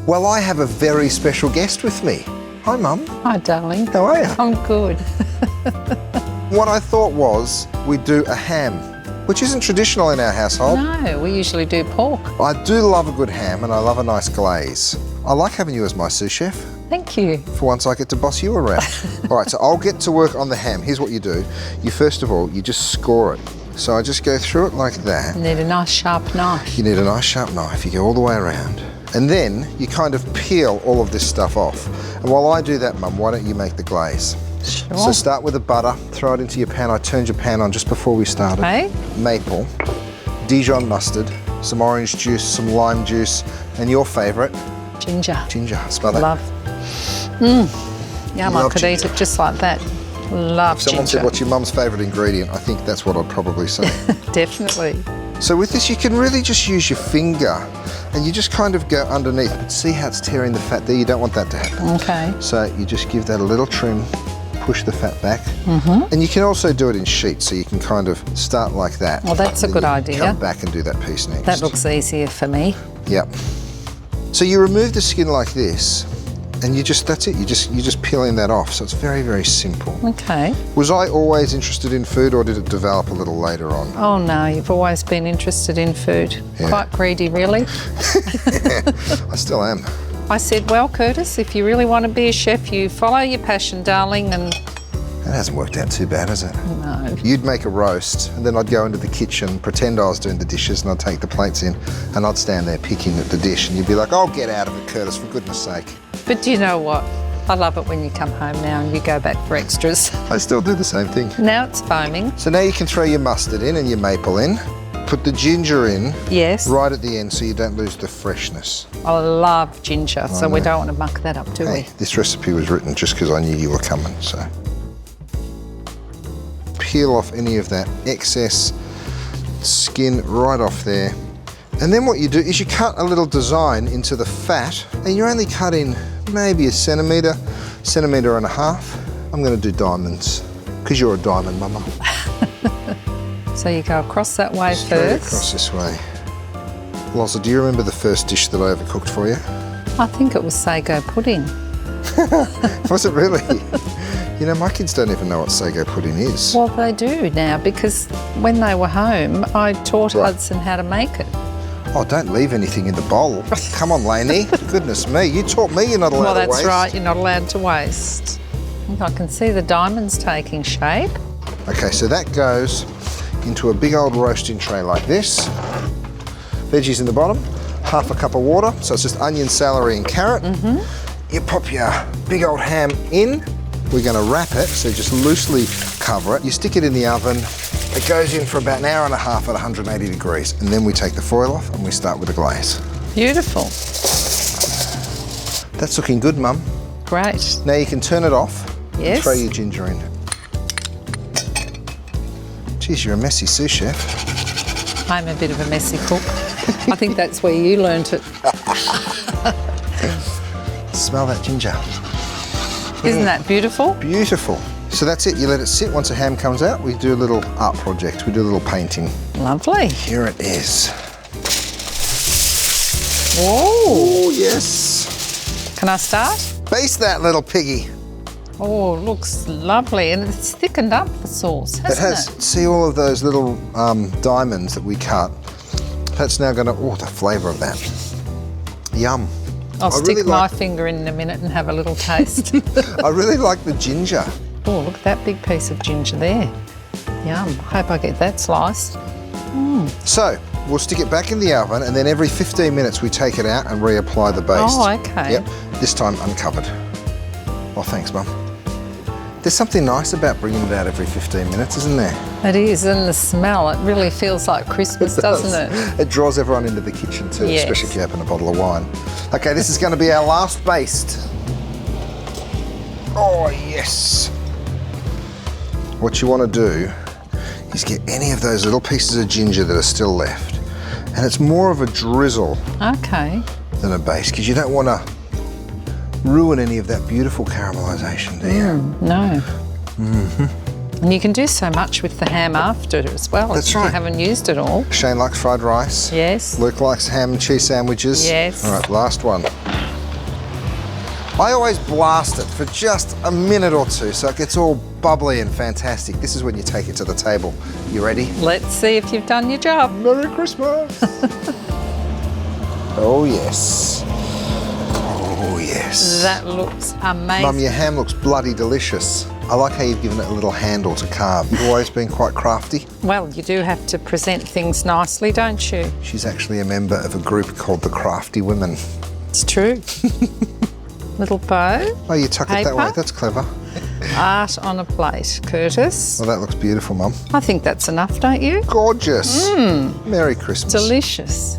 Well, I have a very special guest with me. Hi, Mum. Hi, darling. How are you? I'm good. What I thought was we'd do a ham, which isn't traditional in our household. No, we usually do pork. I do love a good ham and I love a nice glaze. I like having you as my sous chef. Thank you. For once I get to boss you around. All right, so I'll get to work on the ham. Here's what you do. You first of all, you just score it. So I just go through it like that. You need a nice sharp knife. You need a nice sharp knife. You go all the way around. And then you kind of peel all of this stuff off. And while I do that, Mum, why don't you make the glaze? Sure. So start with the butter, throw it into your pan. I turned your pan on just before we started. Okay. Maple, Dijon mustard, some orange juice, some lime juice, and your favourite? Ginger. Ginger. Smell that. Love. Yum, I could eat it just like that. Love If someone ginger. said what's your mum's favourite ingredient, I think that's what I'd probably say. Definitely. So with this, you can really just use your finger and you just kind of go underneath. But see how it's tearing the fat there? You don't want that to happen. Okay. So you just give that a little trim, push the fat back. And you can also do it in sheets, so you can kind of start like that. Well, that's a and good then idea. Come back and do that piece next. That looks easier for me. Yep. So you remove the skin like this, and you just, that's it, you're just peeling that off. So it's very, very simple. Okay. Was I always interested in food, or did it develop a little later on? Oh no, you've always been interested in food. Yeah. Quite greedy, really. I still am. I said, well, Curtis, if you really want to be a chef, you follow your passion, darling, and That hasn't worked out too bad, has it? no. You'd make a roast, and then I'd go into the kitchen, pretend I was doing the dishes, and I'd take the plates in, and I'd stand there picking at the dish, and you'd be like, oh, get out of it, Curtis, for goodness sake. But do you know what? I love it when you come home now and you go back for extras. I still do the same thing. Now it's foaming. So now you can throw your mustard in and your maple in. Put the ginger in Yes. right at the end so you don't lose the freshness. I love ginger, so we know. don't want to muck that up, do Hey, this recipe was written just because I knew you were coming, so. Peel off any of that excess skin right off there. And then what you do is you cut a little design into the fat, and you only cut in maybe a centimetre and a half. I'm going to do diamonds, because you're a diamond, Mama. we? So you go across that way Straight first. across this way. Loza, do you remember the first dish that I overcooked for you? I think it was sago pudding. Was it really? You know, my kids don't even know what sago pudding is. Well, they do now, because when they were home, I taught Hudson how to make it. Oh, don't leave anything in the bowl. Come on, Lainey. Goodness me, you taught me you're not allowed Well, to that's waste. right, you're not allowed to waste. I can see the diamonds taking shape. Okay, so that goes into a big old roasting tray like this. Veggies in the bottom, half a cup of water, so it's just onion, celery and carrot. You pop your big old ham in. We're going to wrap it, so just loosely cover it. You stick it in the oven. It goes in for about an hour and a half at 180 degrees, and then we take the foil off and we start with the glaze. Beautiful. That's looking good, Mum. Great. Now you can turn it off and Yes. throw your ginger in. Geez, you're a messy sous chef. I'm a bit of a messy cook. I think that's where you learnt it. Smell that ginger. Isn't that beautiful? Beautiful. So that's it, you let it sit. Once the ham comes out, we do a little art project, we do a little painting. Lovely. Here it is. Whoa. Oh, yes. Can I start? Baste that little piggy. Oh, looks lovely. And it's thickened up the sauce, hasn't It has. See all of those little diamonds that we cut? That's now going to, oh, the flavour of that. Yum. I'll I stick really my like- finger in a minute and have a little taste. I really like the ginger. Oh, look at that big piece of ginger there. Yum. Hope I get that sliced. So, we'll stick it back in the oven, and then every 15 minutes we take it out and reapply the baste. Oh, okay. Yep, this time uncovered. Oh, thanks, Mum. There's something nice about bringing it out every 15 minutes, isn't there? It is, and the smell, it really feels like Christmas, doesn't it? It draws everyone into the kitchen too, Yes. especially if you open a bottle of wine. Okay, this is going to be our last baste. Oh, yes. What you want to do is get any of those little pieces of ginger that are still left. And it's more of a drizzle Okay. than a base, because you don't want to ruin any of that beautiful caramelization, do you? No. And you can do so much with the ham after as well. That's if right. You haven't used it all. Shane likes fried rice. Yes. Luke likes ham and cheese sandwiches. Yes. All right, last one. I always blast it for just a minute or two so it gets all bubbly and fantastic. This is when you take it to the table. You ready? Let's see if you've done your job. Merry Christmas! Oh yes. Oh yes. That looks amazing. Mum, your ham looks bloody delicious. I like how you've given it a little handle to carve. You've always been quite crafty. Well, you do have to present things nicely, don't you? She's actually a member of a group called the Crafty Women. It's true. Little bow. Oh, you tuck it that way. Paper. That's clever. Art on a plate, Curtis. Well, that looks beautiful, Mum. I think that's enough, don't you? Gorgeous. Merry Christmas. Delicious.